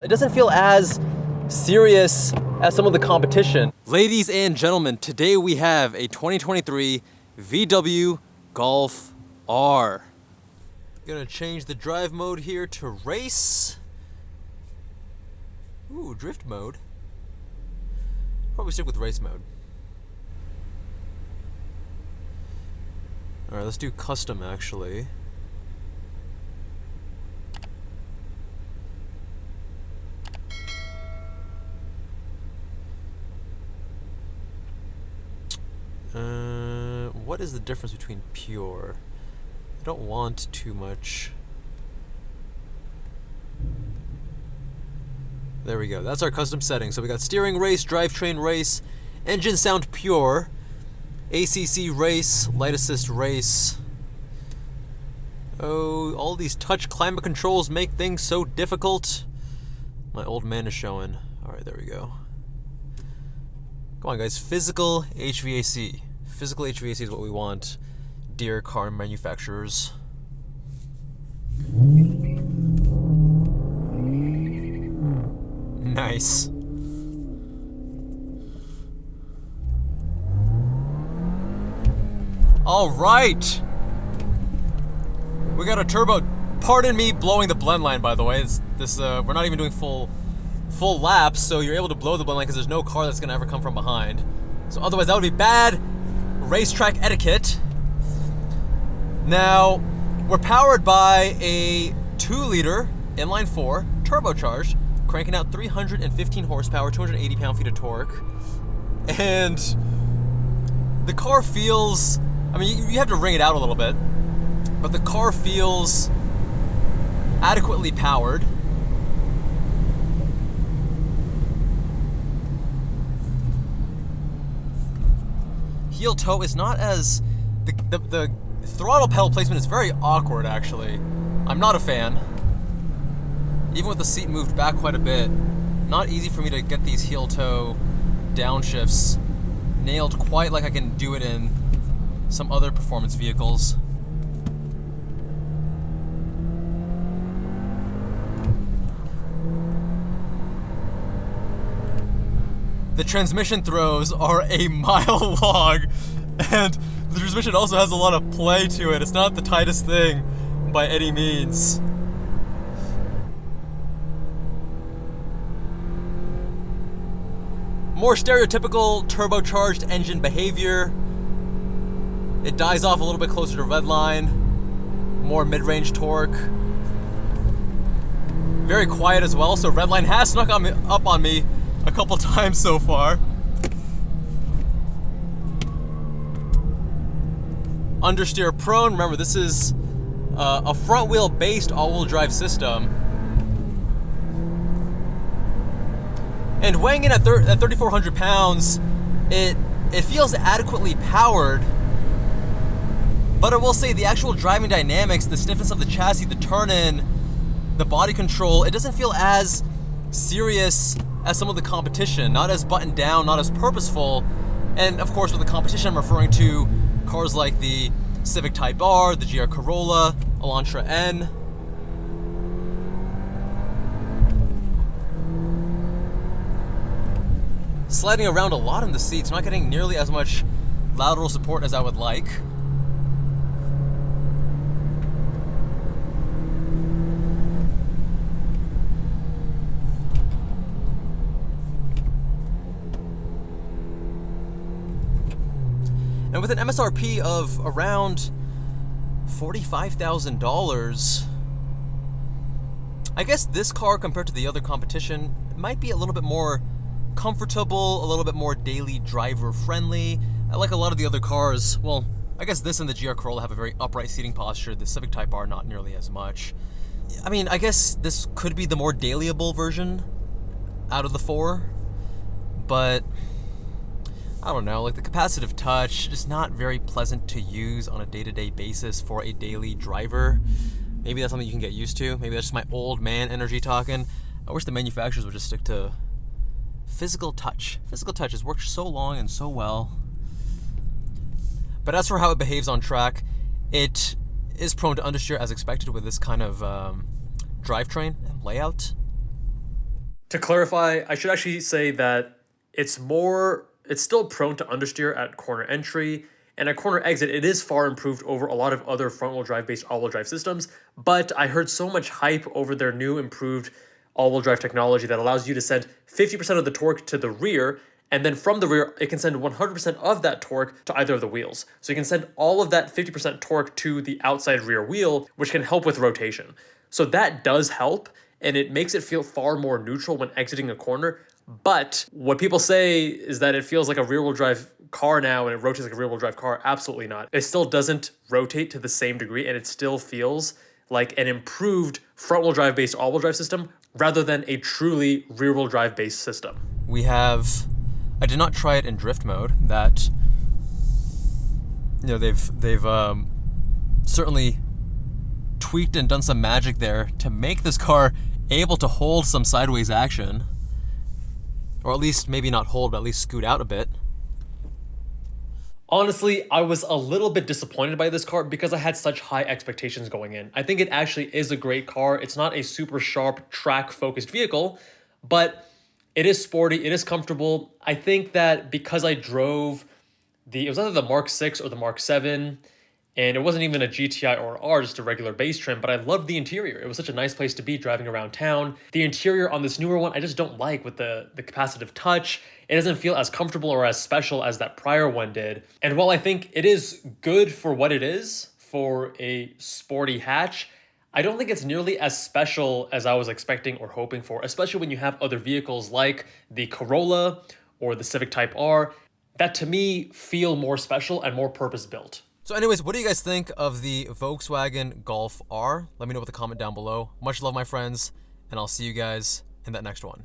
It doesn't feel as serious as some of the competition. Ladies and gentlemen, today we have a 2023 VW Golf R. Gonna change the drive mode here to race. Ooh, drift mode. Probably stick with race mode. Alright, let's do custom actually. What is the difference between pure? I don't want too much. There we go. That's our custom setting. So we got steering race, drivetrain race, engine sound pure, ACC race, light assist race. Oh, all these touch climate controls make things so difficult. My old man is showing. Alright, there we go. Come on guys, physical HVAC. Physical HVAC is what we want, dear car manufacturers. Nice. All right. We got a turbo. Pardon me blowing the blend line, by the way. We're not even doing full laps, so you're able to blow the blend line because there's no car that's gonna ever come from behind. So otherwise that would be bad racetrack etiquette. Now, we're powered by a 2-liter inline-4 turbocharged, cranking out 315 horsepower, 280 pound-feet of torque. And the car feels, I mean, you have to ring it out a little bit, but the car feels adequately powered. Heel toe is not as, the throttle pedal placement is very awkward actually. I'm not a fan. Even with the seat moved back quite a bit, not easy for me to get these heel toe downshifts nailed quite like I can do it in some other performance vehicles. The transmission throws are a mile long, and the transmission also has a lot of play to it. It's not the tightest thing by any means. More stereotypical turbocharged engine behavior. It dies off a little bit closer to redline. More mid-range torque. Very quiet as well, so redline has snuck up on me a couple times so far. Understeer prone. Remember, this is a front wheel based all-wheel drive system. And weighing in at 3,400 pounds, it feels adequately powered. But I will say the actual driving dynamics, the stiffness of the chassis, the turn-in, the body control, it doesn't feel as serious as some of the competition, not as buttoned down, not as purposeful. And of course with the competition I'm referring to cars like the Civic Type R, the GR Corolla, Elantra N. Sliding around a lot in the seats, not getting nearly as much lateral support as I would like. And with an MSRP of around $45,000, I guess this car compared to the other competition might be a little bit more comfortable, a little bit more daily driver friendly. I like a lot of the other cars. Well, I guess this and the GR Corolla have a very upright seating posture. The Civic Type R not nearly as much. I mean, I guess this could be the more dailyable version out of the four, but I don't know, like the capacitive touch, just not very pleasant to use on a day-to-day basis for a daily driver. Maybe that's something you can get used to. Maybe that's just my old man energy talking. I wish the manufacturers would just stick to physical touch. Physical touch has worked so long and so well. But as for how it behaves on track, it is prone to understeer as expected with this kind of drivetrain and layout. To clarify, I should actually say that it's still prone to understeer at corner entry, and at corner exit, it is far improved over a lot of other front-wheel drive-based all-wheel drive systems, but I heard so much hype over their new improved all-wheel drive technology that allows you to send 50% of the torque to the rear, and then from the rear, it can send 100% of that torque to either of the wheels. So you can send all of that 50% torque to the outside rear wheel, which can help with rotation. So that does help, and it makes it feel far more neutral when exiting a corner. But what people say is that it feels like a rear-wheel drive car now and it rotates like a rear-wheel drive car. Absolutely not. It still doesn't rotate to the same degree, and it still feels like an improved front-wheel drive based all-wheel drive system rather than a truly rear-wheel drive based system. We have, I did not try it in drift mode, that, you know, they've certainly tweaked and done some magic there to make this car able to hold some sideways action, or at least maybe not hold, but at least scoot out a bit. Honestly, I was a little bit disappointed by this car because I had such high expectations going in. I think it actually is a great car. It's not a super sharp, track-focused vehicle, but it is sporty, it is comfortable. I think that because I drove it was either the Mark 6 or the Mark 7, and it wasn't even a GTI or R, just a regular base trim, but I loved the interior. It was such a nice place to be driving around town. The interior on this newer one, I just don't like with the capacitive touch. It doesn't feel as comfortable or as special as that prior one did. And while I think it is good for what it is, for a sporty hatch, I don't think it's nearly as special as I was expecting or hoping for, especially when you have other vehicles like the Corolla or the Civic Type R that to me feel more special and more purpose-built. So anyways, what do you guys think of the Volkswagen Golf R? Let me know with a comment down below. Much love, my friends, and I'll see you guys in that next one.